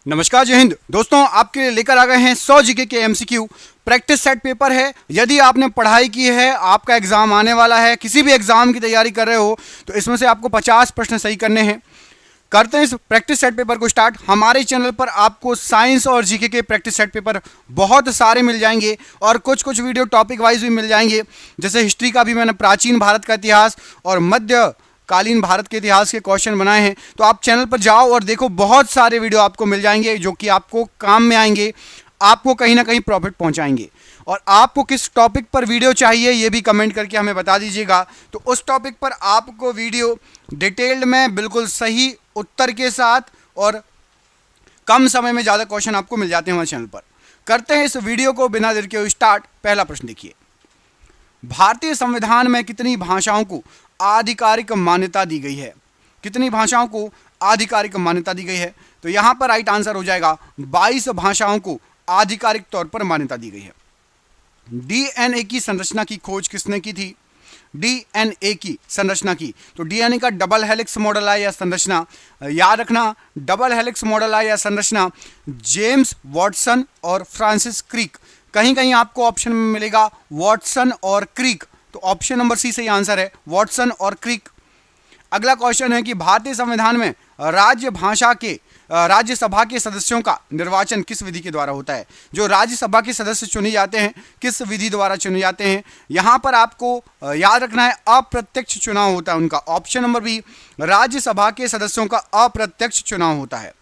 नमस्कार, जय हिंद दोस्तों। आपके लिए लेकर आ गए हैं 100 जीके के एमसीक्यू प्रैक्टिस सेट पेपर है। यदि आपने पढ़ाई की है, आपका एग्जाम आने वाला है, किसी भी एग्जाम की तैयारी कर रहे हो, तो इसमें से आपको 50 प्रश्न सही करने हैं। करते हैं इस प्रैक्टिस सेट पेपर को स्टार्ट। हमारे चैनल पर आपको साइंस और जीके के प्रैक्टिस सेट पेपर बहुत सारे मिल जाएंगे और कुछ वीडियो टॉपिक वाइज भी मिल जाएंगे। जैसे हिस्ट्री का भी मैंने प्राचीन भारत का इतिहास और मध्य कालीन भारत के इतिहास के क्वेश्चन बनाए हैं। तो आप चैनल पर जाओ और देखो, बहुत सारे वीडियो आपको मिल जाएंगे जो कि आपको काम में आएंगे, आपको कहीं ना कहीं प्रॉफिट पहुंचाएंगे। और आपको किस टॉपिक पर वीडियो चाहिए ये भी कमेंट करके हमें बता दीजिएगा, तो उस टॉपिक पर आपको वीडियो डिटेल्ड में बिल्कुल सही उत्तर के साथ और कम समय में ज़्यादा क्वेश्चन आपको मिल जाते हैं हमारे चैनल पर। करते हैं इस वीडियो को बिना देर के स्टार्ट। पहला प्रश्न देखिए, भारतीय संविधान में कितनी भाषाओं को आधिकारिक मान्यता दी गई है? कितनी भाषाओं को आधिकारिक मान्यता दी गई है? तो यहां पर राइट आंसर हो जाएगा 22 भाषाओं को आधिकारिक तौर पर मान्यता दी गई है। डीएनए की संरचना की खोज किसने की थी? डीएनए की संरचना की, तो डीएनए का डबल हेलिक्स मॉडल है या संरचना, याद रखना, डबल हेलिक्स मॉडल है या संरचना जेम्स वॉटसन और फ्रांसिस क्रिक। कहीं कहीं आपको ऑप्शन में मिलेगा वॉटसन और क्रिक, तो ऑप्शन नंबर सी सही आंसर है, वॉटसन और क्रिक। अगला क्वेश्चन है कि भारतीय संविधान में राज्यसभा के सदस्यों का निर्वाचन किस विधि के द्वारा होता है? जो राज्यसभा के सदस्य चुने जाते हैं किस विधि द्वारा चुने जाते हैं? यहां पर आपको याद रखना है अप्रत्यक्ष चुनाव होता है उनका। ऑप्शन नंबर बी, राज्यसभा के सदस्यों का अप्रत्यक्ष चुनाव होता है।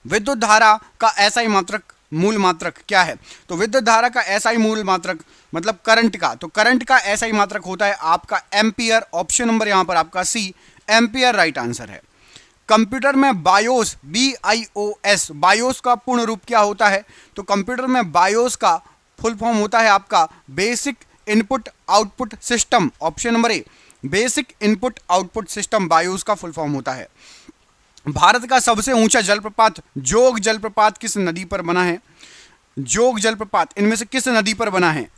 विद्युत धारा का एसआई मात्रक मूल मात्रक क्या है? तो विद्युत धारा का एसआई मूल मात्रक मतलब करंट का, तो करंट का एसआई मात्रक होता है आपका एम्पियर। ऑप्शन नंबर यहां पर आपका सी, एम्पियर राइट आंसर है। कंप्यूटर में बायोस, BIOS, बायोस का पूर्ण रूप क्या होता है? तो कंप्यूटर में बायोस का फुल फॉर्म होता है आपका basic input output system. Option number ए, basic input output system BIOS का फुल फॉर्म होता है। भारत का सबसे ऊंचा जलप्रपात जोग जलप्रपात किस नदी पर बना है? जोग जलप्रपात इनमें से किस नदी पर बना है?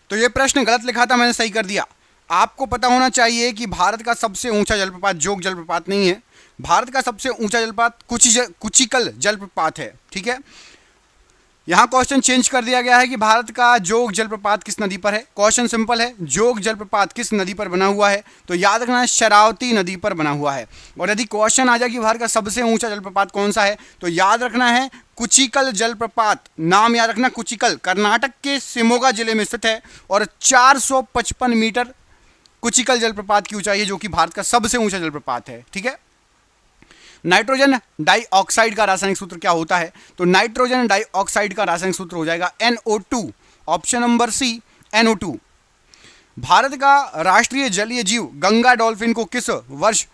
तो ये प्रश्न गलत लिखा था, मैंने सही कर दिया। आपको पता होना चाहिए कि भारत का सबसे ऊंचा जलप्रपात जोग जलप्रपात नहीं है, भारत का सबसे ऊंचा जलप्रपात कुचिकल जलप्रपात है। ठीक है, यहां क्वेश्चन चेंज कर दिया गया है कि भारत का जोग जलप्रपात किस नदी पर है। क्वेश्चन सिंपल है, जोग जलप्रपात किस नदी पर बना हुआ है? तो याद रखना है शरावती नदी पर बना हुआ है। और यदि क्वेश्चन आ जाए कि भारत का सबसे ऊंचा जलप्रपात कौन सा है, तो याद रखना है कुचिकल जलप्रपात। नाम याद रखना, कुचिकल कर्नाटक के शिमोगा जिले में स्थित है और 455 मीटर कुचिकल जलप्रपात की ऊंचाई है, जो कि भारत का सबसे ऊंचा जलप्रपात है। ठीक है, नाइट्रोजन डाइऑक्साइड का रासायनिक सूत्र क्या होता है? तो नाइट्रोजन डाइऑक्साइड का रासायनिक सूत्र हो जाएगा NO2। ऑप्शन नंबर सी, NO2। भारत का राष्ट्रीय जलीय जीव गंगा डॉल्फिन को किस वर्ष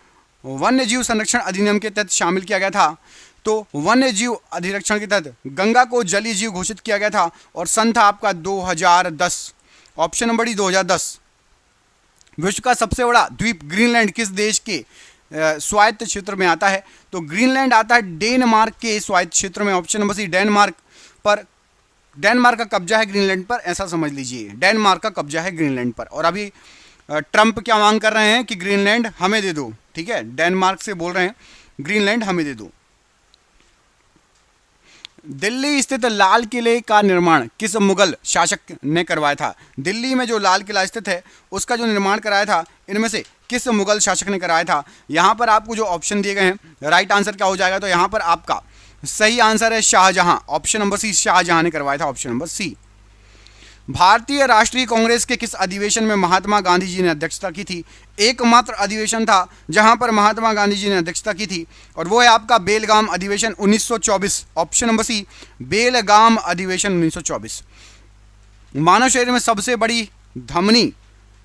वन्य जीव संरक्षण अधिनियम के तहत शामिल किया गया था? तो वन्य जीव अधिरक्षण के तहत गंगा को जलीय जीव घोषित किया गया था और सन था आपका 2010। Option number D 2010। विश्व का सबसे बड़ा द्वीप ग्रीनलैंड किस देश के स्वायत्त क्षेत्र में आता है? तो ग्रीनलैंड आता है डेनमार्क के स्वायत्त क्षेत्र में। ऑप्शन नंबर सी, डेनमार्क पर, डेनमार्क का कब्जा है ग्रीनलैंड पर, ऐसा समझ लीजिए, डेनमार्क का कब्जा है ग्रीनलैंड पर। और अभी ट्रंप क्या मांग कर रहे हैं कि ग्रीनलैंड हमें दे दो। ठीक है, डेनमार्क से बोल रहे हैं ग्रीनलैंड हमें दे दो। दिल्ली स्थित लाल किले का निर्माण किस मुगल शासक ने करवाया था? दिल्ली में जो लाल किला स्थित है उसका जो निर्माण कराया था, इनमें से किस मुगल शासक ने कराया था? यहां पर आपको जो ऑप्शन दिए गए हैं राइट आंसर क्या हो जाएगा? तो यहां पर आपका सही आंसर है Shahjahan. Option number C, Shahjahan ने करवाया था। Option number C. भारतीय राष्ट्रीय कांग्रेस के किस अधिवेशन में महात्मा गांधी जी ने अध्यक्षता की थी? एकमात्र अधिवेशन था जहां पर महात्मा गांधी जी ने अध्यक्षता की थी और वो है आपका बेलगाम अधिवेशन 1924। ऑप्शन नंबर सी, बेलगाम अधिवेशन 1924। मानव शरीर में सबसे बड़ी धमनी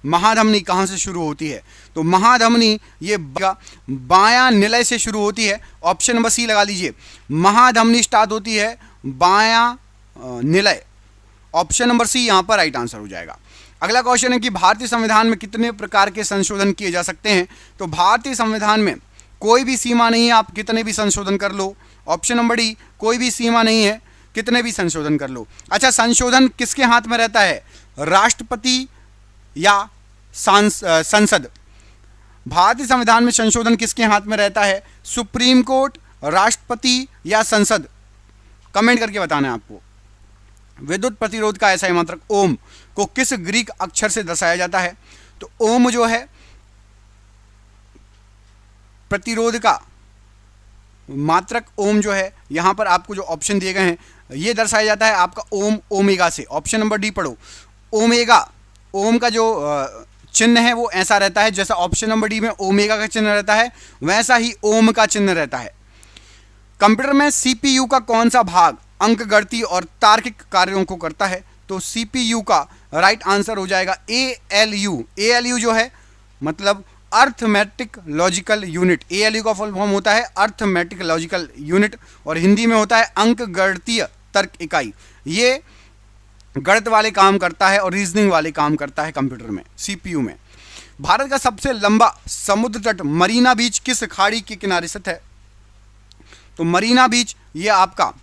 महाधमनी कहां से शुरू होती है? तो महाधमनी ये बायां निलय से शुरू होती है। ऑप्शन नंबर सी लगा लीजिए, महाधमनी स्टार्ट होती है बायां निलय। ऑप्शन नंबर सी यहां पर राइट आंसर हो जाएगा। अगला क्वेश्चन है कि भारतीय संविधान में कितने प्रकार के संशोधन किए जा सकते हैं? तो भारतीय संविधान में कोई भी सीमा नहीं है, आप कितने भी संशोधन कर लो। ऑप्शन नंबर डी, कोई भी सीमा नहीं है, कितने भी संशोधन कर लो। अच्छा, संशोधन किसके हाथ में रहता है? राष्ट्रपति या संसद? भारतीय संविधान में संशोधन किसके हाथ में रहता है? सुप्रीम कोर्ट, राष्ट्रपति या संसद? कमेंट करके बताना है आपको। विद्युत प्रतिरोध का ऐसा ही मात्रक ओम को किस ग्रीक अक्षर से दर्शाया जाता है? तो ओम जो है प्रतिरोध का मात्रक ओम जो है, यहां पर आपको जो ऑप्शन दिए गए हैं ये दर्शाया जाता है आपका ओम ओमेगा से। ऑप्शन नंबर डी पढ़ो, ओमेगा। ओम का जो चिन्ह है वो ऐसा रहता है, जैसा ऑप्शन नंबर डी में ओमेगा का चिन्ह रहता है वैसा ही ओम का चिन्ह रहता है। कंप्यूटर में सीपीयू का कौन सा भाग अंकगणितीय और तार्किक कार्यों को करता है? तो सीपीयू का राइट आंसर हो जाएगा एएलयू। एएलयू जो है मतलब अर्थमेटिक लॉजिकल यूनिट। एएलयू का फुल फॉर्म होता है अर्थमेटिक लॉजिकल यूनिट और हिंदी में होता है अंकगणितीय तर्क इकाई। ये गणित वाले काम करता है और रीजनिंग वाले काम करता है कंप्यूटर में, सीपीयू में। भारत का सबसे लंबा समुद्र तट मरीना बीच किस खाड़ी के किनारे स्थित है? तो मरीना बीच ये आपका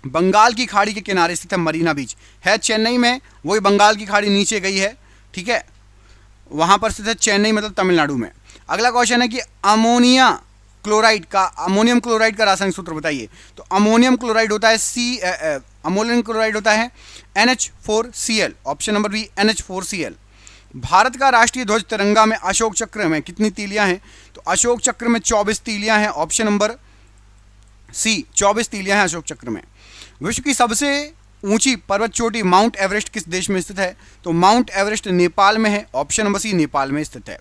बंगाल की खाड़ी के किनारे स्थित है। मरीना बीच है चेन्नई में, वही बंगाल की खाड़ी नीचे गई है, ठीक है, वहां पर स्थित है चेन्नई मतलब तमिलनाडु में। अगला क्वेश्चन है कि अमोनियम क्लोराइड का रासायनिक सूत्र बताइए। तो अमोनियम क्लोराइड होता है NH4Cl। Option number B NH4Cl। Bharat का राष्ट्रीय ध्वज तिरंगा में अशोक चक्र में कितनी तीलियां हैं? तो अशोक चक्र में 24 तीलियां हैं। ऑप्शन नंबर सी 24 तीलियां हैं अशोक चक्र में। विश्व की सबसे ऊंची पर्वत चोटी माउंट एवरेस्ट किस देश में स्थित है? तो माउंट एवरेस्ट नेपाल में है। ऑप्शन नंबर सी नेपाल में स्थित है।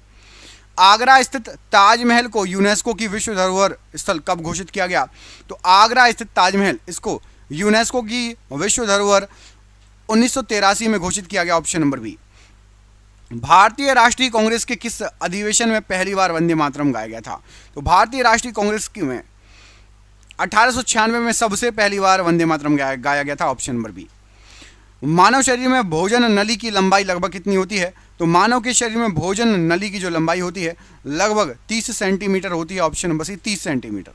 आगरा स्थित ताजमहल को यूनेस्को की विश्व धरोहर स्थल कब घोषित किया गया? तो आगरा स्थित ताजमहल इसको यूनेस्को की विश्व धरोहर 1983 में घोषित किया गया। Option number B. भारतीय राष्ट्रीय कांग्रेस के किस अधिवेशन में पहली बार वंदे मातरम गाया गया था? तो भारतीय राष्ट्रीय कांग्रेस की में 1896 में सबसे पहली बार वंदे मातरम गाया गया था। Option number B. मानव शरीर में भोजन नली की लंबाई लगभग कितनी होती है? तो मानव के शरीर में भोजन नली की जो लंबाई होती है लगभग 30 सेंटीमीटर होती है। Option number C 30 centimetre.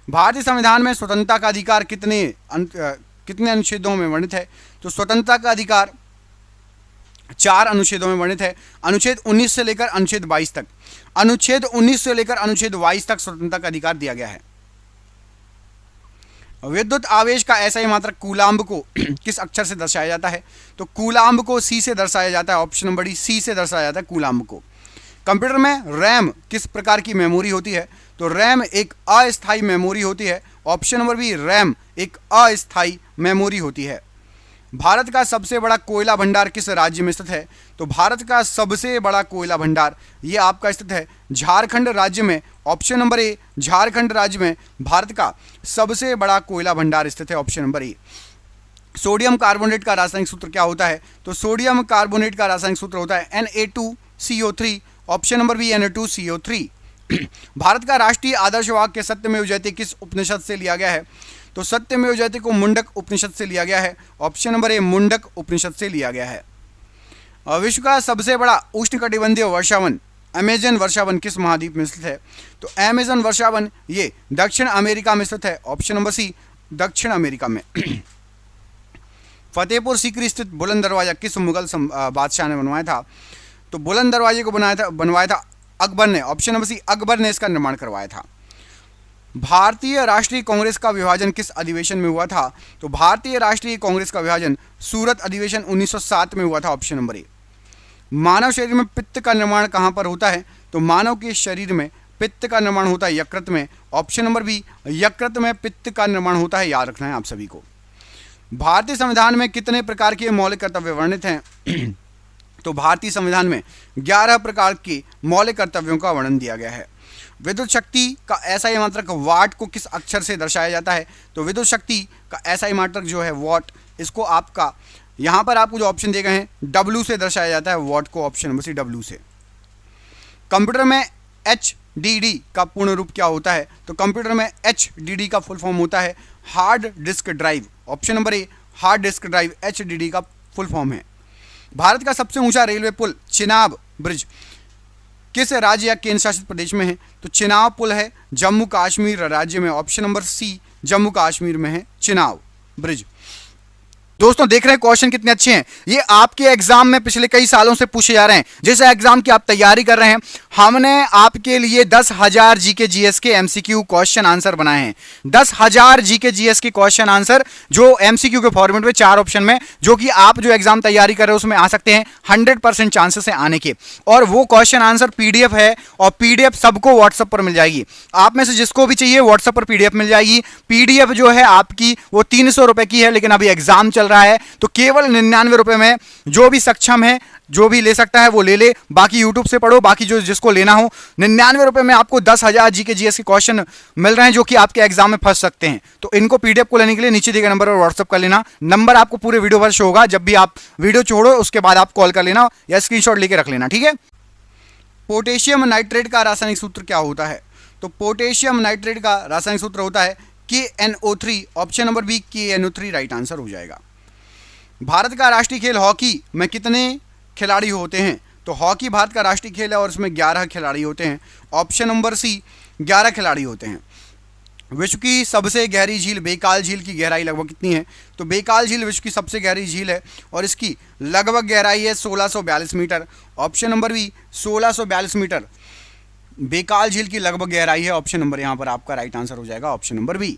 भारतीय संविधान में स्वतंत्रता का अधिकार कितने अनुच्छेदों में वर्णित है? तो स्वतंत्रता का अधिकार 4 अनुच्छेदों में वर्णित है। अनुच्छेद 19 से लेकर अनुच्छेद 22 तक। अनुच्छेद 19 से लेकर अनुच्छेद 22 तक स्वतंत्रता का अधिकार दिया गया है। विद्युत आवेश का ऐसा ही मात्रक कूलाम्ब को किस अक्षर से दर्शाया जाता है? तो कूलाम्ब को सी से दर्शाया जाता है। ऑप्शन नंबर डी सी से दर्शाया जाता है कूलाम्ब को। कंप्यूटर में रैम किस प्रकार की मेमोरी होती है? तो रैम एक अस्थायी मेमोरी होती है। ऑप्शन नंबर बी रैम एक अस्थायी मेमोरी होती है। भारत का सबसे बड़ा कोयला भंडार किस राज्य में स्थित है? तो भारत का सबसे बड़ा कोयला भंडार ये आपका स्थित है झारखंड राज्य में। ऑप्शन नंबर ए झारखंड राज्य में भारत का सबसे बड़ा कोयला भंडार स्थित है। ऑप्शन नंबर ए। सोडियम कार्बोनेट का रासायनिक सूत्र क्या होता है? तो सोडियम कार्बोनेट का रासायनिक सूत्र होता है Na2CO3। Option number B Na2CO3। Bharat का राष्ट्रीय आदर्श वाक्य सत्यमेव जयते किस उपनिषद से लिया गया है? तो सत्यमेव जयते को मुंडक उपनिषद से लिया गया है। ऑप्शन नंबर ए मुंडक उपनिषद से लिया गया है। विश्व का सबसे बड़ा उष्णकटिबंधीय वर्षावन अमेजन वर्षावन किस महाद्वीप में स्थित है? तो अमेजन वर्षावन ये दक्षिण अमेरिका में स्थित है। ऑप्शन नंबर सी दक्षिण अमेरिका में। फतेहपुर सीकरी स्थित बुलंद दरवाजा किस मुगल बादशाह ने बनवाया था? तो बुलंद दरवाजे को बनवाया था अकबर ने। ऑप्शन नंबर सी अकबर ने इसका निर्माण करवाया था। भारतीय राष्ट्रीय कांग्रेस का विभाजन किस अधिवेशन में हुआ था? तो भारतीय राष्ट्रीय कांग्रेस का विभाजन सूरत अधिवेशन 1907 में हुआ था। ऑप्शन नंबर ए। मानव शरीर में पित्त का निर्माण कहां पर होता है? तो मानव के शरीर में पित्त का निर्माण होता है यकृत में। ऑप्शन नंबर बी यकृत में पित्त का निर्माण होता है, याद रखना है आप सभी को। भारतीय संविधान में कितने प्रकार के मौलिक कर्तव्य वर्णित हैं? तो भारतीय संविधान में 11 प्रकार के मौलिक कर्तव्यों का वर्णन दिया गया है। विद्युत शक्ति का ऐसा मात्रक वाट को किस अक्षर से दर्शाया जाता है? तो विद्युत शक्ति का ऐसा मात्रक जो है वॉट, इसको आपका यहां पर आपको जो ऑप्शन दिए गए हैं W से दर्शाया जाता है वॉट को। ऑप्शन नंबर सी W से। कंप्यूटर में HDD का पूर्ण रूप क्या होता है? तो कंप्यूटर में HDD का फुल फॉर्म होता है hard disk drive. Option number a hard disk drive HDD का फुल फॉर्म है। भारत का सबसे ऊंचा रेलवे पुल चिनाब ब्रिज किस राज्य या केंद्र शासित प्रदेश में है? तो चिनाब पुल है जम्मू कश्मीर राज्य में। Option number C Jammu Kashmir में है चिनाब ब्रिज। दोस्तों देख रहे हैं क्वेश्चन कितने अच्छे हैं। ये आपके एग्जाम में पिछले कई सालों से पूछे जा रहे हैं। जिस एग्जाम की आप तैयारी कर रहे हैं, हमने आपके लिए 10,000 जीके जीएस के एमसीक्यू क्वेश्चन आंसर बनाए हैं। 10,000 जीके जीएस के क्वेश्चन आंसर जो एमसीक्यू के फॉर्मेट में 4 ऑप्शन में, जो कि आप जो एग्जाम तैयारी कर रहे हो उसमें आ सकते हैं। 100% चांसेस है आने के। और वो क्वेश्चन आंसर पीडीएफ है, और पीडीएफ सबको व्हाट्सएप पर मिल जाएगी। आप में से जिसको भी चाहिए व्हाट्सएप पर पीडीएफ मिल जाएगी। पीडीएफ जो है आपकी वो 300 रुपए की है, लेकिन अभी एग्जाम चल रहा है तो केवल 99 रुपए में जो भी सक्षम है, जो भी ले सकता है वो ले ले। बाकी यूट्यूब से पढ़ो, बाकी जो जिसको लेना हो 99 रुपए में आपको 10,000 जीके जीएस के क्वेश्चन मिल रहे हैं, जो कि आपके एग्जाम में फंस सकते हैं। तो इनको पीडीएफ को लेने के लिए नीचे दिए गए नंबर पर व्हाट्सएप कर लेना। नंबर आपको पूरे वीडियो पर शो होगा। जब भी आप वीडियो छोड़ो उसके बाद आप कॉल कर लेना या स्क्रीनशॉट लेके रख लेना, ठीक है। पोटेशियम नाइट्रेट का रासायनिक सूत्र क्या होता है? तो पोटेशियम नाइट्रेट का रासायनिक सूत्र होता है KNO3। Option number B KNO3 right answer हो जाएगा। भारत का राष्ट्रीय खेल हॉकी में कितने खिलाड़ी होते हैं? तो हॉकी भारत का राष्ट्रीय खेल है और इसमें 11 खिलाड़ी होते हैं। ऑप्शन नंबर सी 11 खिलाड़ी होते हैं। विश्व की सबसे गहरी झील बेकाल झील की गहराई लगभग कितनी है? तो बेकाल झील विश्व की सबसे गहरी झील है और इसकी लगभग गहराई है 1642 metre. Option number B 1642 metre Baikal झील की लगभग गहराई है। ऑप्शन नंबर यहां पर आपका राइट आंसर हो जाएगा, ऑप्शन नंबर बी।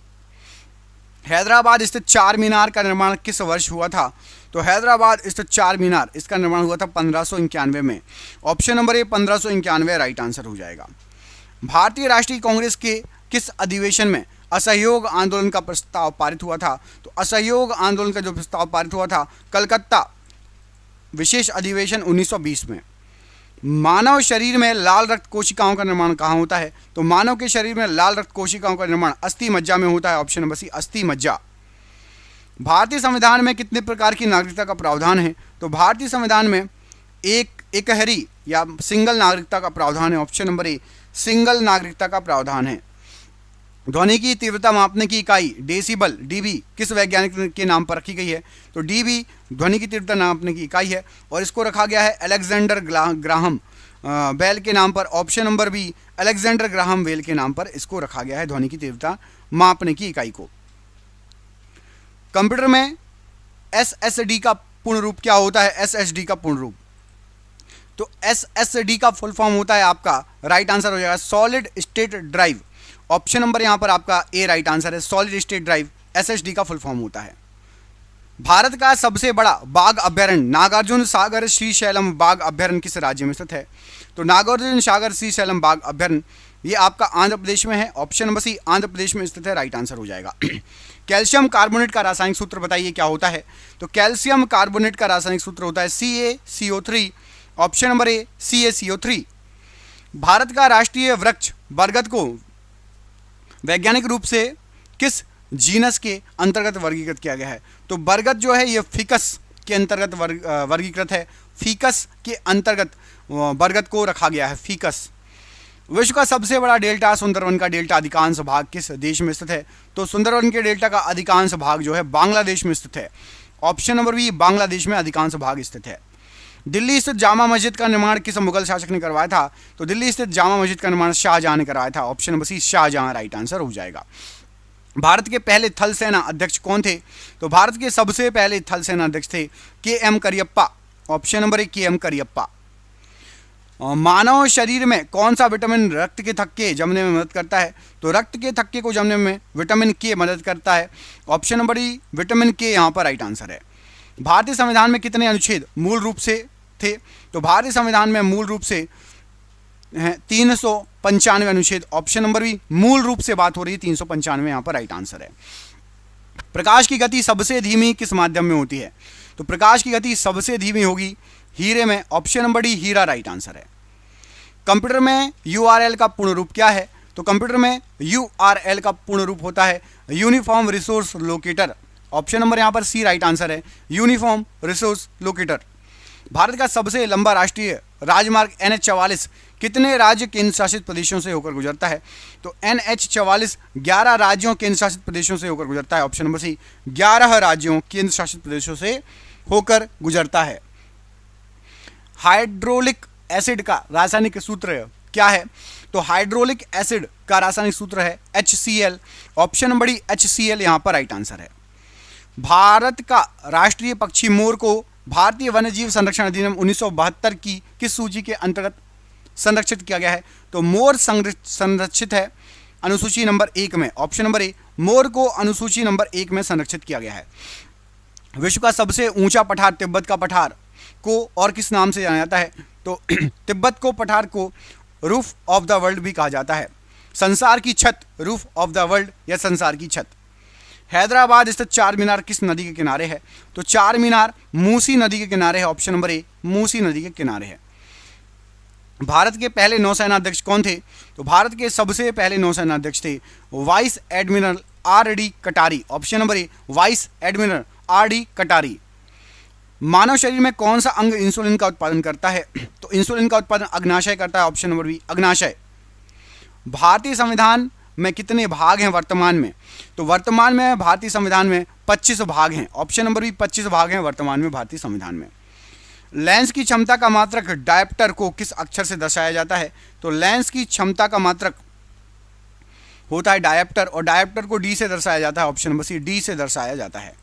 हैदराबाद स्थित चार मीनार का निर्माण किस वर्ष हुआ था? तो हैदराबाद स्थित चार मीनार, इसका निर्माण हुआ था 1591 में। ऑप्शन नंबर ए 1591 राइट आंसर हो जाएगा। भारतीय राष्ट्रीय कांग्रेस के किस अधिवेशन में असहयोग आंदोलन का प्रस्ताव पारित हुआ था? तो असहयोग आंदोलन का जो प्रस्ताव पारित हुआ था कलकत्ता विशेष अधिवेशन 1920 में। मानव शरीर में लाल रक्त कोशिकाओं का निर्माण कहाँ होता है? तो मानव के शरीर में लाल रक्त कोशिकाओं का निर्माण अस्थि मज्जा में होता है। ऑप्शन नंबर सी अस्थि मज्जा। भारतीय संविधान में कितने प्रकार की नागरिकता का प्रावधान है? तो भारतीय संविधान में एकहरी या सिंगल नागरिकता का प्रावधान है। ऑप्शन नंबर ए सिंगल नागरिकता का प्रावधान है। ध्वनि की तीव्रता मापने की इकाई डेसिबल डीबी किस वैज्ञानिक के नाम पर रखी गई है? तो डीबी ध्वनि की तीव्रता नापने की इकाई है और इसको रखा गया है अलेक्जेंडर ग्राहम बेल के नाम पर। Option number B Alexander Graham Bell के नाम पर इसको रखा गया है ध्वनि की तीव्रता मापने की इकाई को। कंप्यूटर में एसएसडी का पूर्ण रूप क्या होता है? एसएसडी का पूर्ण रूप, तो एसएसडी का फुल फॉर्म होता है आपका, राइट आंसर हो जाएगा solid state drive. Option number यहां पर आपका ए राइट आंसर है, सॉलिड स्टेट ड्राइव एसएसडी का फुल फॉर्म होता है। भारत का सबसे बड़ा बाघ अभ्यारण्य नागार्जुन सागर श्रीशैलम बाघ अभ्यारण्य किस राज्य में स्थित है? तो नागार्जुन सागर श्रीशैलम बाघ अभ्यारण्य ये आपका आंध्र प्रदेश में है। ऑप्शन नंबर सी आंध्र प्रदेश में स्थित है, राइट आंसर हो जाएगा। कैल्शियम कार्बोनेट का रासायनिक सूत्र बताइए क्या होता है? तो कैल्शियम कार्बोनेट का रासायनिक सूत्र होता है CaCO3। ऑप्शन नंबर ए CaCO3। भारत का राष्ट्रीय वृक्ष बरगद को वैज्ञानिक रूप से किस जीनस के अंतर्गत वर्गीकृत किया गया है? तो बरगद जो है ये फिकस के अंतर्गत वर्गीकृत है। फीकस के अंतर्गत बरगद को रखा गया है, फीकस। विश्व का सबसे बड़ा डेल्टा सुंदरवन का डेल्टा अधिकांश भाग किस देश में स्थित है? तो सुंदरवन के डेल्टा का अधिकांश भाग जो है बांग्लादेश में स्थित है। ऑप्शन नंबर बी बांग्लादेश में अधिकांश भाग स्थित है। दिल्ली स्थित जामा मस्जिद का निर्माण किस मुगल शासक ने करवाया था? तो दिल्ली स्थित जामा मस्जिद का निर्माण शाहजहां ने करवाया था। Option number C Shahjahan right answer हो जाएगा। भारत के पहले थल सेना अध्यक्ष कौन थे? तो भारत के सबसे पहले थल सेना अध्यक्ष थे KM Cariappa. Option number A KM Cariappa. मानव शरीर में कौन सा विटामिन रक्त के थक्के जमने में मदद करता है? तो रक्त के थक्के को जमने में विटामिन K मदद करता है। Option number E vitamin K यहाँ पर राइट आंसर है। भारतीय संविधान में कितने अनुच्छेद मूल रूप से थे? तो भारतीय संविधान में मूल रूप से 395 अनुच्छेद। ऑप्शन नंबर बी मूल रूप से बात हो रही है 395 यहाँ पर राइट आंसर है। प्रकाश की गति सबसे धीमी किस माध्यम में होती है? तो प्रकाश की गति सबसे धीमी होगी हीरे में। ऑप्शन नंबर डी हीरा राइट आंसर है। कंप्यूटर में URL का पूर्ण रूप क्या है? तो कंप्यूटर में URL का पूर्ण रूप होता है uniform resource locator. Option number यहाँ पर सी राइट आंसर है, यूनिफॉर्म रिसोर्स लोकेटर। भारत का सबसे लंबा राष्ट्रीय राजमार्ग NH44 कितने राज्य केंद्र शासित प्रदेशों से होकर गुजरता है? तो NH44 11 राज्यों केंद्र शासित प्रदेशों से होकर गुजरता है। ऑप्शन नंबर सी 11 राज्यों केंद्र शासित प्रदेशों से होकर गुजरता है। हाइड्रोलिक एसिड का रासायनिक सूत्र क्या है? तो हाइड्रोलिक एसिड का रासायनिक सूत्र है HCl। Option number D HCl यहाँ पर राइट आंसर है। भारत का राष्ट्रीय पक्षी मोर को भारतीय वन्यजीव संरक्षण अधिनियम 1972 की किस सूची के अंतर्गत संरक्षित किया गया है? तो मोर संरक्षित है अनुसूची नंबर 1 में। ऑप्शन नंबर ए, मोर को अनुसूची नंबर 1 में संरक्षित किया गया है। विश्व का सबसे ऊंचा पठार तिब्बत का पठार को और किस नाम से जाना जाता है? तो तिब्बत को पठार को रूफ ऑफ द वर्ल्ड भी कहा जाता है। संसार की छत, रूफ ऑफ द वर्ल्ड या संसार की छत। हैदराबाद स्थित चार मीनार किस नदी के किनारे है? तो चार मीनार मूसी नदी के किनारे है। ऑप्शन नंबर ए, मूसी नदी के किनारे है। भारत के पहले नौसेना अध्यक्ष कौन थे? तो भारत के सबसे पहले नौसेना अध्यक्ष थे वाइस एडमिरल आर.डी. कटारी। ऑप्शन नंबर ए, वाइस एडमिरल आर.डी. कटारी। मानव शरीर में कौन सा अंग इंसुलिन का उत्पादन करता है? तो इंसुलिन का उत्पादन अग्नाशय करता है। ऑप्शन नंबर बी, अग्नाशय। भारतीय संविधान में कितने भाग हैं वर्तमान में? तो वर्तमान में भारतीय संविधान में 25 भाग हैं। ऑप्शन नंबर बी, 25 भाग हैं वर्तमान में भारतीय संविधान में। लेंस की क्षमता का मात्रक डायप्टर को किस अक्षर से दर्शाया जाता है? तो लेंस की क्षमता का मात्रक होता है डायप्टर, और डायप्टर को डी से दर्शाया जाता है। ऑप्शन नंबर सी, डी से दर्शाया जाता है।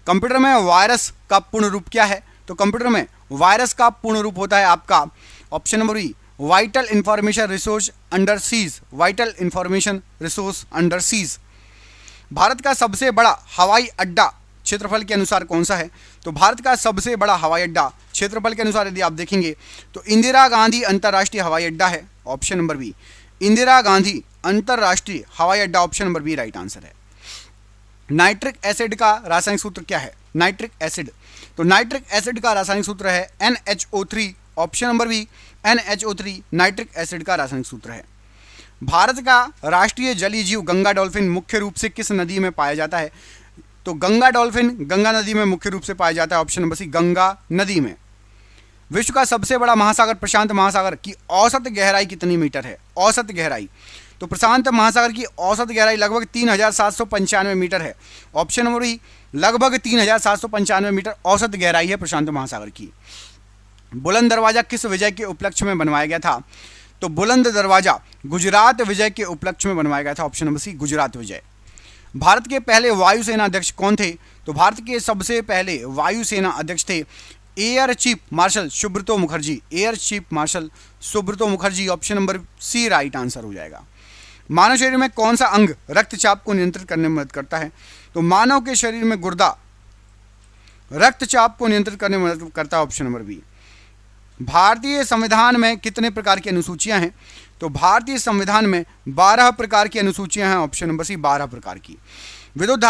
कंप्यूटर में वायरस का पूर्ण रूप क्या है? तो कंप्यूटर में वायरस का पूर्ण रूप होता है आपका option number B, vital information resource under siege. Vital information resource under siege. Bharat का सबसे बड़ा हवाई अड्डा क्षेत्रफल के अनुसार कौन सा है? तो भारत का सबसे बड़ा हवाई अड्डा क्षेत्रफल के अनुसार यदि आप देखेंगे तो इंदिरा गांधी अंतर्राष्ट्रीय हवाई अड्डा है। Option number B, Indira Gandhi अंतर्राष्ट्रीय हवाई अड्डा। Option number B right answer है। नाइट्रिक एसिड का रासायनिक सूत्र क्या है? नाइट्रिक एसिड, तो नाइट्रिक एसिड का रासायनिक सूत्र है NHO3। Option number B, NHO3 nitric acid का रासायनिक सूत्र है। भारत का राष्ट्रीय जलीय जीव गंगा डॉल्फिन मुख्य रूप से किस नदी में पाया जाता है? तो गंगा डॉल्फिन गंगा नदी में मुख्य रूप से पाया जाता है। ऑप्शन नंबर सी, गंगा नदी में। विश्व का सबसे बड़ा महासागर प्रशांत महासागर की औसत गहराई कितनी मीटर है? औसत गहराई, तो प्रशांत महासागर की औसत गहराई लगभग 3795 मीटर है। ऑप्शन नंबर बी, लगभग 3795 मीटर औसत गहराई है प्रशांत महासागर की। बुलंद दरवाजा किस विजय के उपलक्ष्य में बनवाया गया था? तो बुलंद दरवाजा गुजरात विजय के उपलक्ष्य में बनवाया गया था। ऑप्शन नंबर सी, गुजरात विजय। भारत के पहले वायुसेना अध्यक्ष कौन थे? तो भारत के सबसे पहले वायुसेना अध्यक्ष थे air chief marshal Subroto Mukherjee. Air chief marshal Subroto Mukherjee. Option number C right answer हो जाएगा। मानव शरीर में कौन सा अंग रक्तचाप को नियंत्रित करने में मदद करता है? तो मानव के शरीर में गुर्दा रक्तचाप को नियंत्रित करने में मदद करता है। Option number B. भारतीय संविधान में कितने प्रकार की अनुसूचियां हैं? तो भारतीय संविधान में 12 प्रकार की अनुसूचियां हैं। ऑप्शन नंबर सी, 12 प्रकार की। विद्युत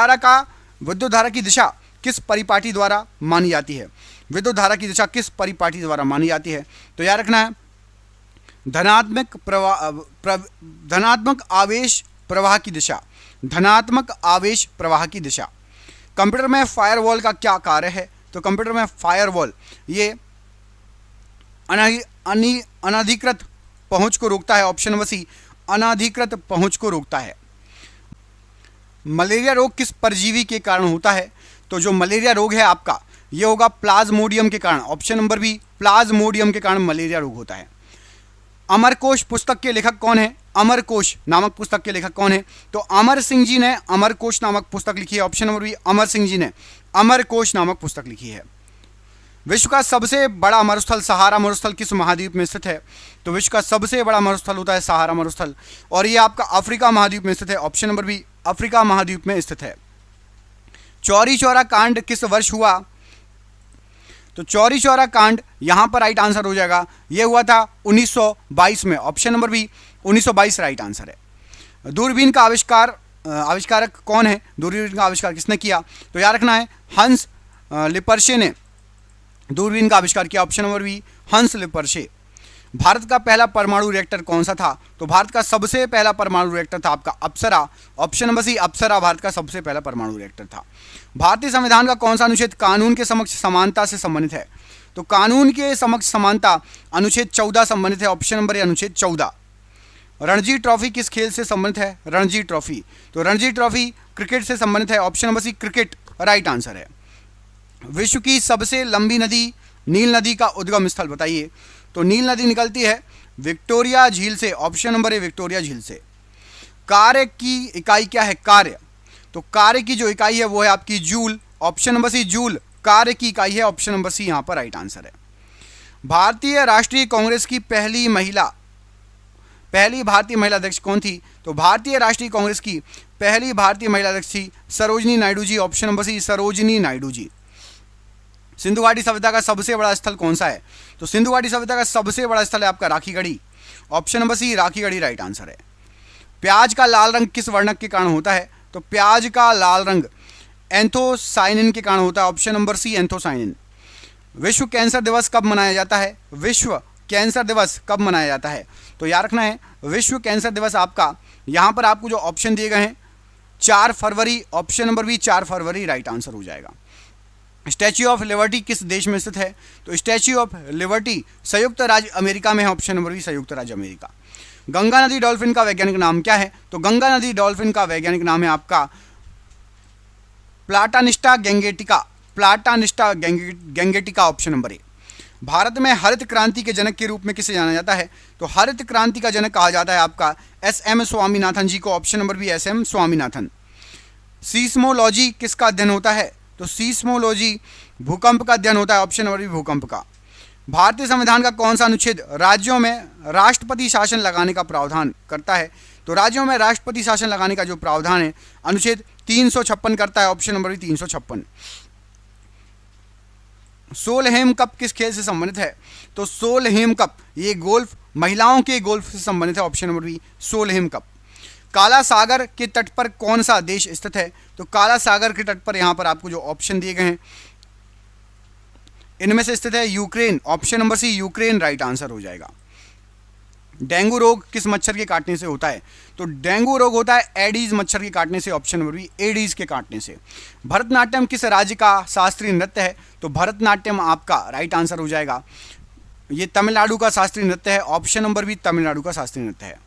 धारा की दिशा किस परिपाटी द्वारा मानी जाती है? विद्युत धारा की दिशा किस परिपाटी द्वारा मानी जाती है? तो याद रखना है धनात्मक आवेश प्रवाह की दिशा। धनात्मक आवेश प्रवाह की दिशा। कंप्यूटर में फायरवॉल का क्या कार्य है? तो कंप्यूटर में फायरवॉल ये अनधिकृत पहुंच को रोकता है। ऑप्शन नंबर सी, अनधिकृत पहुंच को रोकता है। मलेरिया रोग किस परजीवी के कारण होता है? तो जो मलेरिया रोग है आपका ये होगा प्लाज्मोडियम के कारण। ऑप्शन नंबर बी, प्लाज्मोडियम के कारण मलेरिया रोग होता है। अमरकोश पुस्तक के लेखक कौन है? अमरकोश नामक पुस्तक के लेखक कौन है? तो अमर सिंह जी ने अमरकोश नामक पुस्तक लिखी है। Option number B, Amar Singh ji ने अमरकोश नामक पुस्तक लिखी है। विश्व का सबसे बड़ा मरुस्थल सहारा मरुस्थल किस महाद्वीप में स्थित है? तो विश्व का सबसे बड़ा मरुस्थल होता है सहारा मरुस्थल, और ये आपका अफ्रीका महाद्वीप में स्थित है। ऑप्शन नंबर बी, अफ्रीका महाद्वीप में स्थित है। चौरी चौरा कांड किस वर्ष हुआ? तो चौरी चौरा कांड यहां पर राइट आंसर हो जाएगा, यह हुआ था 1922 में। Option number B, 1922 right answer है। दूरबीन का आविष्कारक कौन है? दूरबीन का आविष्कार किसने किया? तो याद रखना है हंस लिपर्शे ने दूरबीन का आविष्कार किया। ऑप्शन नंबर बी, हंस लिपर्शे। भारत का पहला परमाणु रिएक्टर कौन सा था? तो भारत का सबसे पहला परमाणु रिएक्टर था आपका अप्सरा। ऑप्शन नंबर सी, अप्सरा भारत का सबसे पहला परमाणु रिएक्टर था। भारतीय संविधान का कौन सा अनुच्छेद कानून के समक्ष समानता से संबंधित है? तो कानून के समक्ष समानता अनुच्छेद 14 संबंधित है। ऑप्शन नंबर ए, अनुच्छेद 14। रणजी ट्रॉफी किस खेल से संबंधित है? रणजी ट्रॉफी, तो रणजी ट्रॉफी क्रिकेट से संबंधित है। Option number C, cricket right answer है। विश्व की सबसे लंबी नदी नील नदी का उद्गम स्थल बताइए? तो नील नदी निकलती है विक्टोरिया झील से। ऑप्शन नंबर ए, विक्टोरिया झील से। कार्य की इकाई क्या है? कार्य, तो कार्य की जो इकाई है वो है आपकी joule. Option number C joule कार्य की इकाई है। ऑप्शन नंबर सी यहां पर राइट आंसर है। भारतीय राष्ट्रीय कांग्रेस की पहली भारतीय महिला अध्यक्ष कौन थी? तो भारतीय राष्ट्रीय कांग्रेस की पहली भारतीय महिला अध्यक्ष थी Sarojini Naidu ji. Option number C Sarojini Naidu ji. Sindhu घाटी सभ्यता का सबसे बड़ा स्थल कौन सा है? तो सिंधु घाटी सभ्यता का सबसे बड़ा स्थल है आपका Rakhigarhi. Option number C Rakhigarhi right answer है। प्याज का लाल रंग किस वर्णक के कारण होता है? तो प्याज का लाल रंग एंथोसाइनिन के कारण होता है। Option number C anthocyanin. विश्व कैंसर दिवस कब मनाया जाता है? विश्व कैंसर दिवस कब मनाया जाता है? तो याद रखना है विश्व कैंसर दिवस आपका, यहां पर आपको जो ऑप्शन दिए गए हैं 4 फरवरी। ऑप्शन नंबर बी 4 फरवरी राइट आंसर हो जाएगा। स्टैच्यू ऑफ लिबर्टी किस देश में स्थित है? तो स्टैच्यू ऑफ लिबर्टी संयुक्त राज्य अमेरिका में है। ऑप्शन नंबर बी संयुक्त राज्य अमेरिका। गंगा नदी डॉल्फिन का वैज्ञानिक नाम क्या है? तो गंगा नदी डॉल्फिन का वैज्ञानिक नाम है आपका platanista gangetica. Platanista gangetica option number A. Bharat में हरित क्रांति के जनक के रूप में किसे जाना जाता है? तो हरित क्रांति का जनक कहा जाता है आपका एस.एम. स्वामीनाथन जी को। Option number B S M. Swaminathan. Seismology किसका अध्ययन होता है? तो सीस्मोलॉजी भूकंप का अध्ययन होता है। ऑप्शन नंबर बी भूकंप का। भारतीय संविधान का कौन सा अनुच्छेद राज्यों में राष्ट्रपति शासन लगाने का प्रावधान करता है? तो राज्यों में राष्ट्रपति शासन लगाने का जो प्रावधान है अनुच्छेद 356 करता है। Option number B 356। Solheim cup किस खेल से संबंधित है? तो सोलहेम कप ये गोल्फ, महिलाओं के गोल्फ से संबंधित है। Option number B Solheim cup. काला सागर के तट पर कौन सा देश स्थित है? तो काला सागर के तट पर यहां पर आपको जो ऑप्शन दिए गए हैं इनमें से स्थित है Ukraine. Option number C Ukraine right answer हो जाएगा। डेंगू रोग किस मच्छर के काटने से होता है? तो डेंगू रोग होता है एडीज मच्छर के काटने से। ऑप्शन नंबर बी एडीज के काटने से। भरतनाट्यम किस राज्य का शास्त्रीय नृत्य है? तो भरतनाट्यम आपका राइट आंसर हो जाएगा। ये तमिलनाडु का शास्त्रीय नृत्य है। ऑप्शन नंबर बी तमिलनाडु का शास्त्रीय नृत्य है।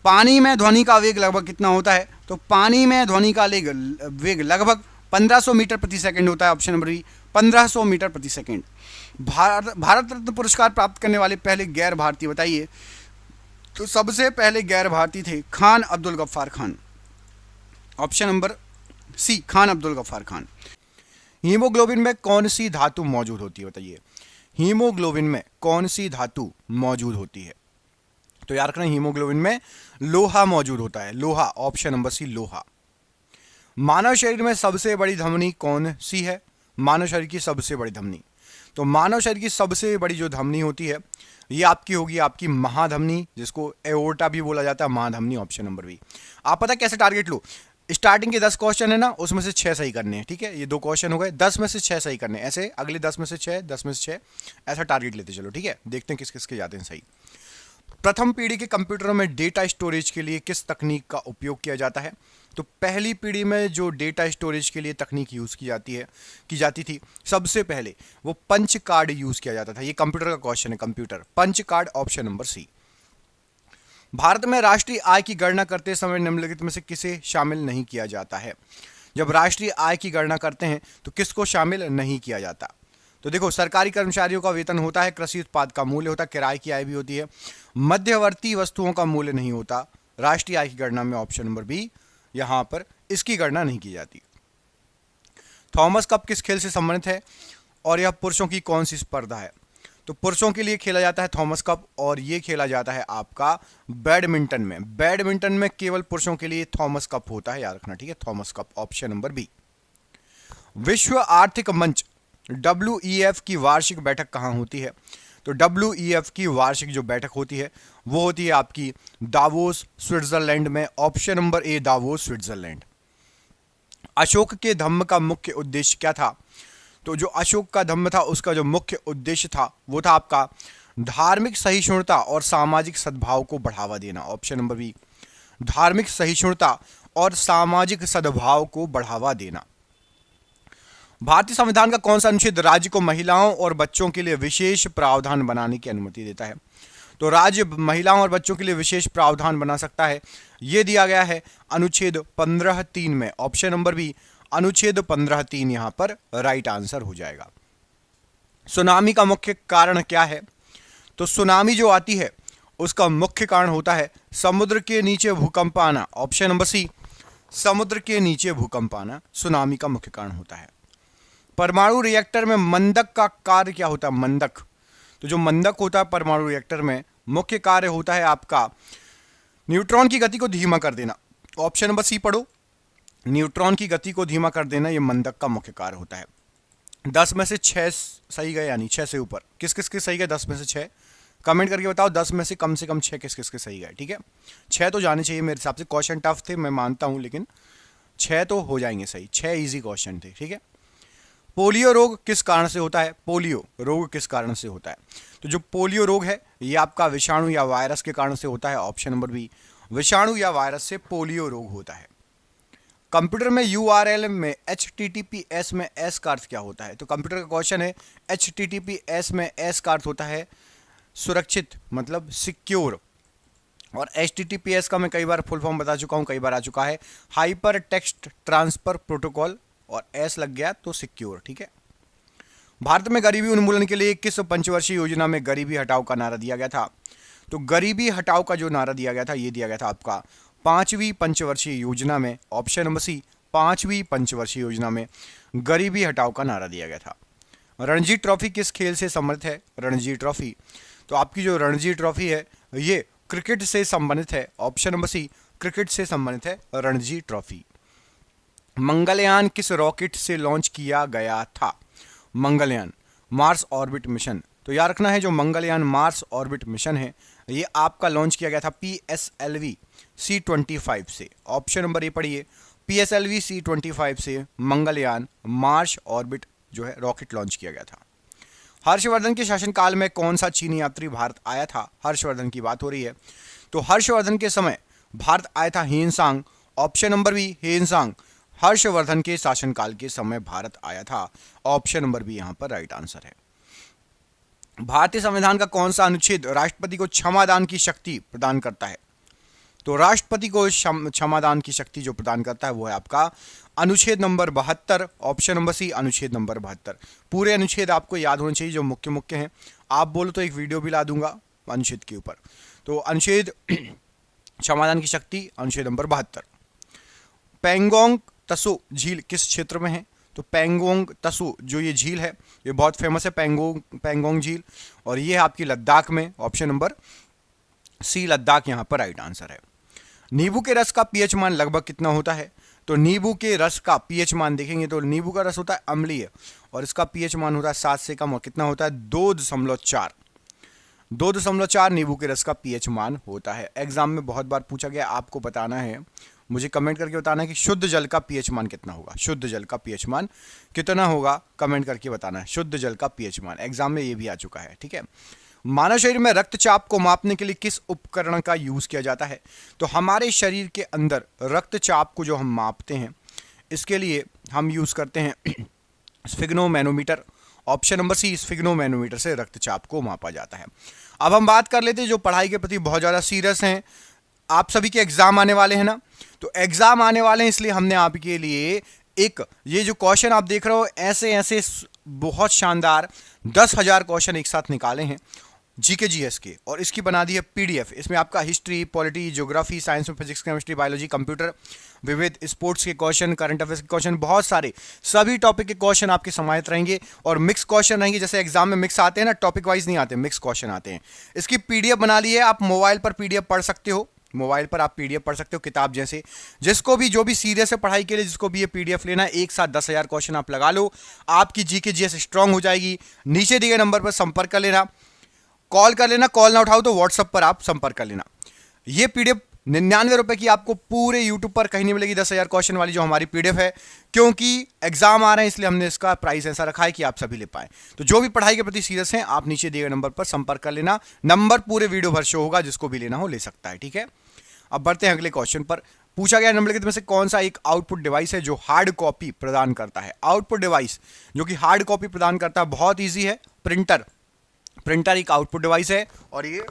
पानी में ध्वनि का वेग लगभग कितना होता है? तो पानी में ध्वनि का वेग लगभग 1500 मीटर प्रति सेकंड होता है। ऑप्शन नंबर बी 1500 मीटर प्रति सेकंड। भारत रत्न पुरस्कार प्राप्त करने वाले पहले गैर भारतीय बताइए। तो सबसे पहले गैर भारतीय थे Khan Abdul Ghaffar Khan. Option number C Khan Abdul Ghaffar Khan. Haemoglobin में कौन सी धातु मौजूद होती है बताइए? हीमोग्लोबिन में कौन सी धातु मौजूद होती है? तो याद रखना हीमोग्लोबिन में लोहा मौजूद होता है। लोहा। ऑप्शन नंबर सी लोहा। मानव शरीर में सबसे बड़ी धमनी कौन सी है? मानव शरीर की सबसे बड़ी धमनी, तो मानव शरीर की सबसे बड़ी जो धमनी होती है ये आपकी होगी आपकी महाधमनी, जिसको एओर्टा भी बोला जाता है, महाधमनी। Option number B. आप पता कैसे टारगेट लो, स्टार्टिंग के 10 क्वेश्चन है ना, उसमें से 6 सही करने हैं। ठीक है, ये 2 क्वेश्चन हो गए, 10 में से 6 सही करने हैं। ऐसे अगले 10 में से 6, 10 में से 6, ऐसा टारगेट लेते चलो। ठीक है, देखते हैं किस किस के जाते हैं सही। प्रथम पीढ़ी के कंप्यूटरों में डेटा स्टोरेज के लिए किस तकनीक का उपयोग किया जाता है? तो पहली पीढ़ी में जो डेटा स्टोरेज के लिए तकनीक यूज की जाती थी सबसे पहले वो पंच कार्ड यूज किया जाता था। ये कंप्यूटर का क्वेश्चन है, computer punch card. Option number C. Bharat में राष्ट्रीय आय की गणना करते समय निम्नलिखित में से किसे शामिल नहीं किया जाता है? जब राष्ट्रीय आय की गणना करते हैं तो किसको शामिल नहीं किया जाता? तो देखो, सरकारी कर्मचारियों का वेतन होता है, कृषि उत्पाद का मूल्य होता है, किराए की आय भी होती है, मध्यवर्ती वस्तुओं का मूल्य नहीं होता राष्ट्रीय आय की गणना में। ऑप्शन नंबर बी, यहां पर इसकी गणना नहीं की जाती। थॉमस कप किस खेल से संबंधित है और यह पुरुषों की कौन सी स्पर्धा है? तो पुरुषों के लिए खेला जाता है थॉमस कप, और यह खेला जाता है आपका बैडमिंटन में। बैडमिंटन में केवल पुरुषों के लिए थॉमस कप होता है, याद रखना। ठीक है, Thomas cup. Option number B. विश्व आर्थिक मंच WEF की वार्षिक बैठक कहां होती है? तो WEF की वार्षिक जो बैठक होती है वो होती है आपकी दावोस, स्विट्जरलैंड में। ऑप्शन नंबर ए दावोस, स्विट्जरलैंड। अशोक के धम्म का मुख्य उद्देश्य क्या था? तो जो अशोक का धम्म था उसका जो मुख्य उद्देश्य था वो था आपका धार्मिक सहिष्णुता और सामाजिक सद्भाव को बढ़ावा देना। ऑप्शन नंबर बी, धार्मिक सहिष्णुता और सामाजिक सद्भाव को बढ़ावा देना। भारतीय संविधान का कौन सा अनुच्छेद राज्य को महिलाओं और बच्चों के लिए विशेष प्रावधान बनाने की अनुमति देता है? तो राज्य महिलाओं और बच्चों के लिए विशेष प्रावधान बना सकता है, यह दिया गया है अनुच्छेद 15(3) में। ऑप्शन नंबर बी, अनुच्छेद 15(3) यहां पर राइट आंसर हो जाएगा। सुनामी का मुख्य कारण क्या है? तो सुनामी जो आती है उसका मुख्य कारण होता है समुद्र के नीचे भूकंप आना। ऑप्शन नंबर सी, समुद्र के नीचे भूकंप आना सुनामी का मुख्य कारण होता है। परमाणु रिएक्टर में मंदक का कार्य क्या होता है? मंदक, तो जो मंदक होता है परमाणु रिएक्टर में मुख्य कार्य होता है आपका न्यूट्रॉन की गति को धीमा कर देना। ऑप्शन नंबर सी पढ़ो, न्यूट्रॉन की गति को धीमा कर देना, यह मंदक का मुख्य कार्य होता है। 10 में से 6 सही गए, यानी 6 से ऊपर किस किस के सही गए? 10 में से 6 कमेंट करके बताओ। 10 में से कम 6 किस किस के सही गए? ठीक है, 6 तो जाने चाहिए मेरे हिसाब से। क्वेश्चन टफ थे मैं मानता हूं, लेकिन 6 तो हो जाएंगे सही। 6 इजी क्वेश्चन थे। ठीक है, पोलियो रोग किस कारण से होता है? पोलियो रोग किस कारण से होता है? तो जो पोलियो रोग है ये आपका विषाणु या वायरस के कारण से होता है। ऑप्शन नंबर बी, विषाणु या वायरस से पोलियो रोग होता है। कंप्यूटर में URL में HTTPS में S का अर्थ क्या होता है? तो कंप्यूटर का क्वेश्चन है, HTTPS में S का अर्थ होता है सुरक्षित, मतलब सिक्योर। और HTTPS का मैं कई बार फुल फॉर्म बता चुका हूं, कई बार आ चुका है, हाइपर टेक्स्ट ट्रांसफर प्रोटोकॉल, और S लग गया तो सिक्योर। ठीक है, भारत में गरीबी उन्मूलन के लिए किस पंचवर्षीय योजना में गरीबी हटाओ का नारा दिया गया था? तो गरीबी हटाओ का जो नारा दिया गया था ये दिया गया था आपका 5वीं पंचवर्षीय योजना में। ऑप्शन नंबर सी, 5वीं पंचवर्षीय योजना में गरीबी हटाओ का नारा दिया गया था। रणजी ट्रॉफी किस खेल से संबंधित है? रणजी ट्रॉफी, तो आपकी जो रणजी ट्रॉफी है ये क्रिकेट से संबंधित है। ऑप्शन नंबर सी, क्रिकेट से संबंधित है रणजी ट्रॉफी। मंगलयान किस रॉकेट से लॉन्च किया गया था? मंगलयान मार्स ऑर्बिट मिशन, तो याद रखना है जो मंगलयान मार्स ऑर्बिट मिशन है ये आपका लॉन्च किया गया था PSLV C-25 से। ऑप्शन नंबर ए पढ़िए, PSLV C-25 से मंगलयान मार्स ऑर्बिट जो है रॉकेट लॉन्च किया गया था। हर्षवर्धन के शासनकाल में कौन सा चीनी यात्री भारत आया था? हर्षवर्धन की बात हो रही है, तो हर्षवर्धन के समय भारत आया था Hiuen Tsang. Option number B, Hiuen Tsang Harshvardhan के शासनकाल के समय भारत आया था। ऑप्शन नंबर बी यहां पर राइट आंसर है। भारतीय संविधान का कौन सा अनुच्छेद राष्ट्रपति को क्षमादान की शक्ति प्रदान करता है? तो राष्ट्रपति को क्षमादान की शक्ति जो प्रदान करता है वो है आपका अनुच्छेद नंबर 72। ऑप्शन नंबर सी, अनुच्छेद नंबर 72। पूरे अनुच्छेद आपको याद होने चाहिए जो मुख्य मुख्य हैं। आप बोलो तो एक वीडियो भी ला दूंगा अनुच्छेद के ऊपर। तो अनुच्छेद क्षमादान की शक्ति अनुच्छेद नंबर 72। पेंगोंग तसो झील किस क्षेत्र में है? तो पेंगोंग तसो जो ये झील है ये बहुत फेमस है, पेंगोंग झील, और ये है आपकी लद्दाख में। ऑप्शन नंबर सी, लद्दाख यहां पर राइट आंसर है। नींबू के रस का पीएच मान लगभग कितना होता है? तो नींबू के रस का पीएच मान देखेंगे तो नींबू का रस होता है अम्लीय और इसका पीएच मान होता है 7 से कम, और कितना होता है 2.4। 2.4 नींबू के रस का पीएच मान होता है। एग्जाम में बहुत बार पूछा गया, आपको बताना है, मुझे कमेंट करके बताना है कि शुद्ध जल का पीएच मान कितना होगा। शुद्ध जल का पीएच मान कितना होगा कमेंट करके बताना है। शुद्ध जल का पीएच मान एग्जाम में ये भी आ चुका है। ठीक है, मानव शरीर में रक्तचाप को मापने के लिए किस उपकरण का यूज किया जाता है? तो हमारे शरीर के अंदर रक्तचाप को जो हम मापते हैं इसके लिए हम यूज करते हैं sphygmomanometer. Option number C, sphygmomanometer से रक्तचाप को मापा जाता है। अब हम बात कर लेते हैं जो पढ़ाई के प्रति बहुत ज़्यादा सीरियस हैं, आप सभी के एग्जाम आने वाले हैं ना, तो एग्जाम आने वाले हैं इसलिए हमने आपके लिए एक ये जो क्वेश्चन आप देख रहे हो ऐसे ऐसे बहुत शानदार 10,000 क्वेश्चन एक साथ निकाले हैं जीके जीएस के, और इसकी बना दी है पीडीएफ। इसमें आपका हिस्ट्री, पॉलिटी, ज्योग्राफी, साइंस में फिजिक्स, केमिस्ट्री, बायोलॉजी, कंप्यूटर, विविध स्पोर्ट्स के क्वेश्चन, करंट अफेयर्स के क्वेश्चन, बहुत सारे सभी टॉपिक के क्वेश्चन आपके समाहित रहेंगे और मिक्स क्वेश्चन रहेंगे। जैसे एग्जाम में मिक्स आते हैं ना, टॉपिक वाइज नहीं आते, मिक्स क्वेश्चन आते हैं। इसकी पीडीएफ बना ली है, आप मोबाइल पर पीडीएफ पढ़ सकते हो, मोबाइल पर आप पीडीएफ पढ़ सकते हो किताब जैसे। जिसको भी जो भी सीरियस है पढ़ाई के लिए, जिसको भी ये पीडीएफ लेना है, एक साथ 10,000 क्वेश्चन आप लगा लो, आपकी जीके जीएस स्ट्रांग हो जाएगी। नीचे दिए गए नंबर पर संपर्क कर लेना, कॉल कर लेना, कॉल ना उठाओ तो व्हाट्सएप पर आप संपर्क कर लेना। ये पीडीएफ 99 रुपए की आपको पूरे यूट्यूब पर कहीं नहीं मिलेगी, 10,000 क्वेश्चन वाली जो हमारी पीडीएफ है, क्योंकि एग्जाम आ रहे हैं इसलिए हमने इसका प्राइस ऐसा रखा है कि आप सभी ले पाए। तो जो भी पढ़ाई के प्रति सीरियस हैं आप नीचे दिए गए नंबर पर संपर्क कर लेना, नंबर पूरे वीडियो भर शो होगा, जिसको भी लेना हो ले सकता है। ठीक है, अब बढ़ते हैं अगले क्वेश्चन पर। पूछा गया निम्नलिखित में से कौन सा एक आउटपुट डिवाइस है जो हार्ड कॉपी प्रदान करता है? आउटपुट डिवाइस जो कि हार्ड कॉपी प्रदान करता है, बहुत इजी है, प्रिंटर। प्रिंटर एक आउटपुट डिवाइस है और ये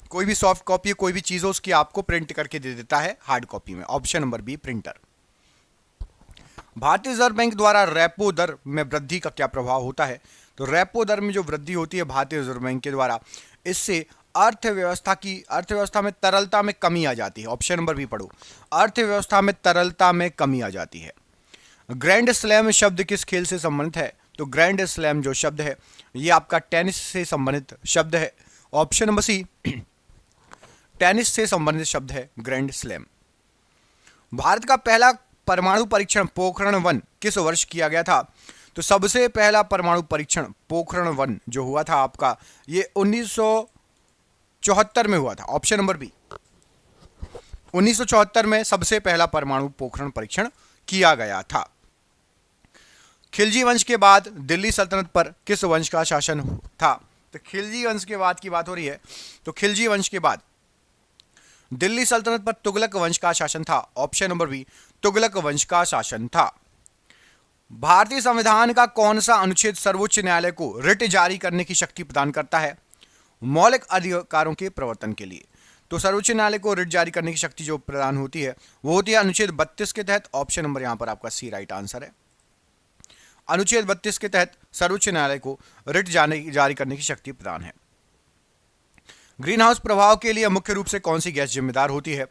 कोई भी सॉफ्ट कॉपी, कोई भी चीज हो उसकी आपको प्रिंट करके दे देता है हार्ड कॉपी में। Option number B, printer. भारतीय रिजर्व बैंक द्वारा रेपो दर में वृद्धि का क्या प्रभाव होता है? तो रेपो दर में जो वृद्धि होती है भारतीय रिजर्व बैंक के द्वारा, इससे अर्थव्यवस्था में तरलता में कमी आ जाती है। ऑप्शन नंबर बी पढ़ो, अर्थव्यवस्था में तरलता में कमी आ जाती है। ग्रैंड स्लैम शब्द किस खेल से संबंधित है? तो ग्रैंड स्लैम जो शब्द है ये आपका टेनिस से संबंधित शब्द है। ऑप्शन नंबर सी टेनिस से संबंधित शब्द है ग्रैंड स्लैम। भारत का पहला परमाणु परीक्षण पोखरण-1 किस वर्ष किया गया था? तो सबसे पहला परमाणु परीक्षण पोखरण-1 जो हुआ था आपका ये 1974 में हुआ था। ऑप्शन नंबर बी 1974 में सबसे पहला परमाणु पोखरण परीक्षण किया गया था। खिलजी वंश के बाद दिल्ली सल्तनत पर किस वंश का शासन था? तो खिलजी वंश के बाद की बात हो रही है, तो खिलजी वंश के बाद दिल्ली सल्तनत पर तुगलक वंश का शासन था। ऑप्शन नंबर बी तुगलक वंश का शासन था। भारतीय संविधान का कौन सा अनुच्छेद सर्वोच्च न्यायालय को रिट जारी करने की शक्ति प्रदान करता है? मौलिक अधिकारों के प्रवर्तन के लिए। तो सर्वोच्च न्यायालय को रिट जारी करने की शक्ति जो प्रदान होती है वो होती है अनुच्छेद 32 के तहत। ऑप्शन नंबर यहां पर आपका सी राइट आंसर है। अनुच्छेद 32 के तहत सर्वोच्च न्यायालय को रिट जारी करने की शक्ति प्रदान है। ग्रीन हाउस प्रभाव के लिए मुख्य रूप से कौन सी गैस जिम्मेदार होती है?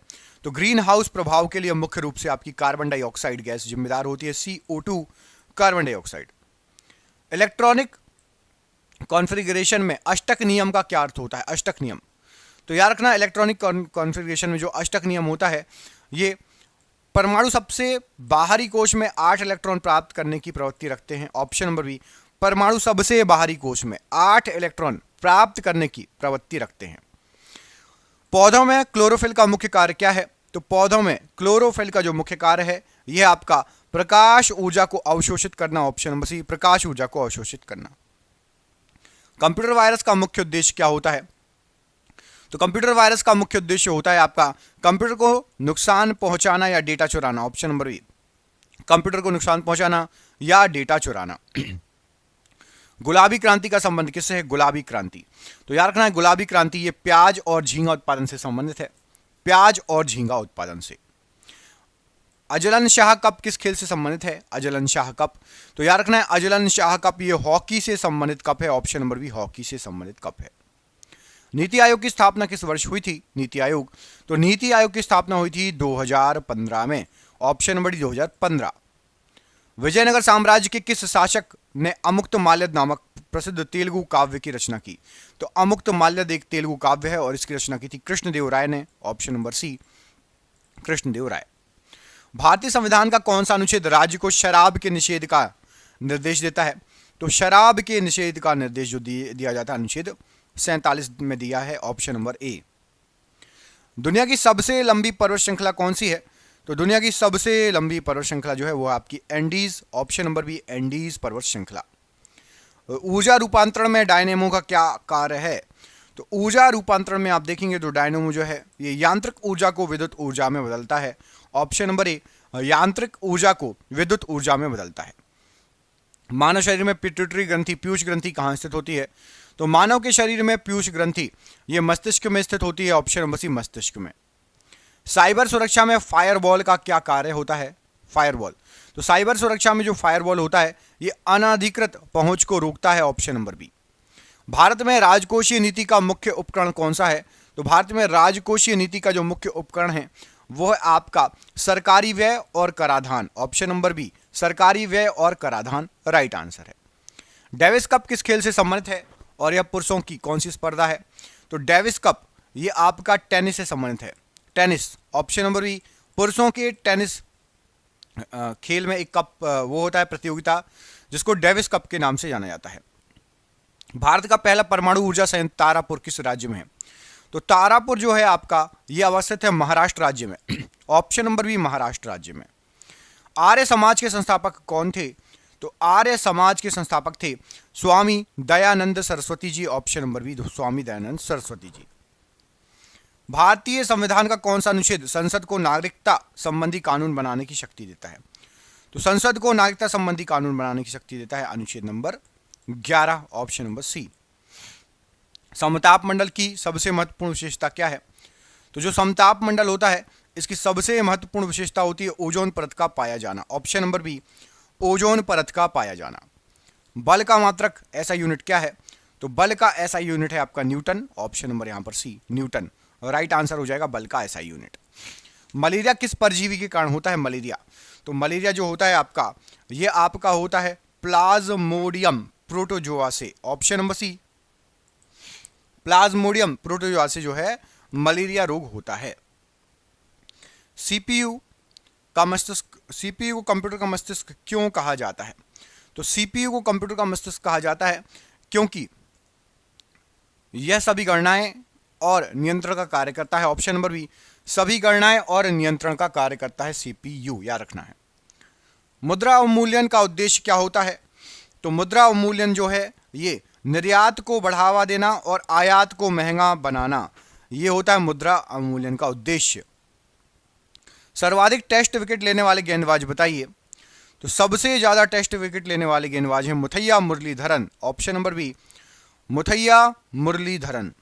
तो ग्रीन हाउस प्रभाव के लिए मुख्य रूप से आपकी कार्बन डाइऑक्साइड गैस जिम्मेदार होती है, CO2 carbon dioxide. Electronic configuration में अष्टक नियम का क्या अर्थ होता है? अष्टक नियम, तो याद रखना इलेक्ट्रॉनिक कॉन्फ़िगरेशन में जो अष्टक नियम होता है ये परमाणु सबसे बाहरी कोश में 8 इलेक्ट्रॉन प्राप्त करने की प्रवृत्ति रखते हैं। ऑप्शन नंबर बी परमाणु सबसे बाहरी कोश में 8 इलेक्ट्रॉन प्राप्त करने की प्रवृत्ति रखते हैं। पौधों में क्लोरोफिल का मुख्य कार्य क्या है? तो पौधों में क्लोरोफिल का जो मुख्य कार्य है यह आपका प्रकाश ऊर्जा को अवशोषित करना। ऑप्शन नंबर सी प्रकाश ऊर्जा को अवशोषित करना। कंप्यूटर वायरस का मुख्य उद्देश्य क्या होता है? तो कंप्यूटर वायरस का मुख्य उद्देश्य होता है आपका कंप्यूटर को नुकसान पहुंचाना या डेटा चुराना। ऑप्शन नंबर बी कंप्यूटर को नुकसान पहुंचाना या डेटा चुराना। गुलाबी क्रांति का संबंध किससे है? गुलाबी क्रांति, तो याद रखना है गुलाबी क्रांति ये प्याज और झींगा उत्पादन से संबंधित है, प्याज और झींगा उत्पादन से। अजलन शाह कप किस खेल से संबंधित है? अजलन शाह कप, तो याद रखना है अजलन शाह कप ये हॉकी से संबंधित कप है। ऑप्शन नंबर बी हॉकी से संबंधित कप है। नीति आयोग की स्थापना किस वर्ष हुई थी? नीति आयोग, तो नीति आयोग की स्थापना हुई थी 2015 में। Option number D 2015। विजयनगर साम्राज्य के किस शासक ने अमुक्तमाल्यद नामक प्रसिद्ध तेलुगु काव्य की रचना की? तो अमुक्तमाल्यद एक तेलुगु काव्य है और इसकी रचना की थी कृष्णदेव राय ने। ऑप्शन नंबर सी कृष्णदेव राय। भारतीय संविधान का कौन सा अनुच्छेद राज्य को शराब के निषेध का निर्देश देता है? तो शराब के निषेध का निर्देश जो दिया जाता है अनुच्छेद 47 में दिया है। ऑप्शन नंबर ए। दुनिया की सबसे लंबी पर्वत श्रृंखला कौन सी है? तो दुनिया की सबसे लंबी पर्वत श्रृंखला जो है वो आपकी Andes. Option number B Andes पर्वत श्रृंखला। ऊर्जा रूपांतरण में डायनेमो का क्या कार्य है? तो ऊर्जा रूपांतरण में आप देखेंगे तो डायनेमो जो है ये यांत्रिक ऊर्जा को विद्युत ऊर्जा में बदलता है। ऑप्शन नंबर ए यांत्रिक ऊर्जा को विद्युत ऊर्जा में बदलता है। मानव शरीर में पिट्यूटरी ग्रंथि पीयूष ग्रंथि कहाँ स्थित होती है? तो मानव के शरीर में पीयूष ग्रंथि ये मस्तिष्क में स्थित होती है। ऑप्शन नंबर सी मस्तिष्क में। साइबर सुरक्षा में फायरवॉल का क्या कार्य होता है? फायरवॉल, तो साइबर सुरक्षा में जो फायरवॉल होता है ये अनाधिकृत पहुंच को रोकता है। Option number B. भारत में राजकोषीय नीति का मुख्य उपकरण कौन सा है? तो भारत में राजकोषीय नीति का जो मुख्य उपकरण है वो है आपका सरकारी व्यय और कराधान। ऑप्शन नंबर बी सरकारी व्यय और कराधान राइट आंसर है। डेविस कप किस खेल से संबंधित है और यह पुरुषों की कौन सी स्पर्धा है? तो डेविस कप ये आपका टेनिस से संबंधित है, टेनिस। ऑप्शन नंबर बी पुरुषों के टेनिस खेल में एक कप वो होता है प्रतियोगिता जिसको डेविस कप के नाम से जाना जाता है। भारत का पहला परमाणु ऊर्जा संयंत्र तारापुर किस राज्य में है? तो तारापुर जो है आपका ये अवस्थित है महाराष्ट्र राज्य में। ऑप्शन नंबर बी महाराष्ट्र राज्य में। आर्य समाज के संस्थापक कौन थे? तो आर्य समाज के संस्थापक थे Swami Dayanand Saraswati ji. Option number B Swami Dayanand Saraswati ji. भारतीय संविधान का कौन सा अनुच्छेद संसद को नागरिकता संबंधी कानून बनाने की शक्ति देता है? तो संसद को नागरिकता संबंधी कानून बनाने की शक्ति देता है अनुच्छेद नंबर 11। ऑप्शन नंबर सी। समताप मंडल की सबसे महत्वपूर्ण विशेषता क्या है? तो जो समताप मंडल होता है इसकी सबसे महत्वपूर्ण विशेषता होती है ओजोन परत का पाया जाना। ऑप्शन नंबर बी ओजोन परत का पाया जाना। बल का मात्रक ऐसा यूनिट क्या है? तो बल का एसआई यूनिट है आपका न्यूटन, ऑप्शन नंबर यहां पर सी न्यूटन, राइट आंसर हो जाएगा बल का एसआई यूनिट। मलेरिया किस परजीवी के कारण होता है? मलेरिया, तो मलेरिया जो होता है आपका, ये आपका होता है प्लाज्मोडियम प्रोटोजोआ से, option number C plasmodium protozoa से जो है मलेरिया रोग होता है। सीपीयू का मस्तिष्क, सीपीयू को कंप्यूटर का मस्तिष्क क्यों कहा जाता है? तो सीपीयू को कंप्यूटर का मस्तिष्क कहा जाता है क्योंकि यह सभी गणनाएं और नियंत्रण का कार्य करता है, ऑप्शन नंबर बी सभी गणनाएं और नियंत्रण का कार्य करता है सीपीयू, याद रखना है। मुद्रा अवमूल्यन का उद्देश्य क्या होता है? तो मुद्रा अवमूल्यन जो है ये निर्यात को बढ़ावा देना और आयात को महंगा बनाना, ये होता है मुद्रा अवमूल्यन का उद्देश्य। सर्वाधिक टेस्ट विकेट लेने वाले गेंदबाज बताइए? तो सबसे ज्यादा टेस्ट विकेट लेने वाले गेंदबाज हैं Muttiah Muralitharan, option number B Muttiah Muraleedharan.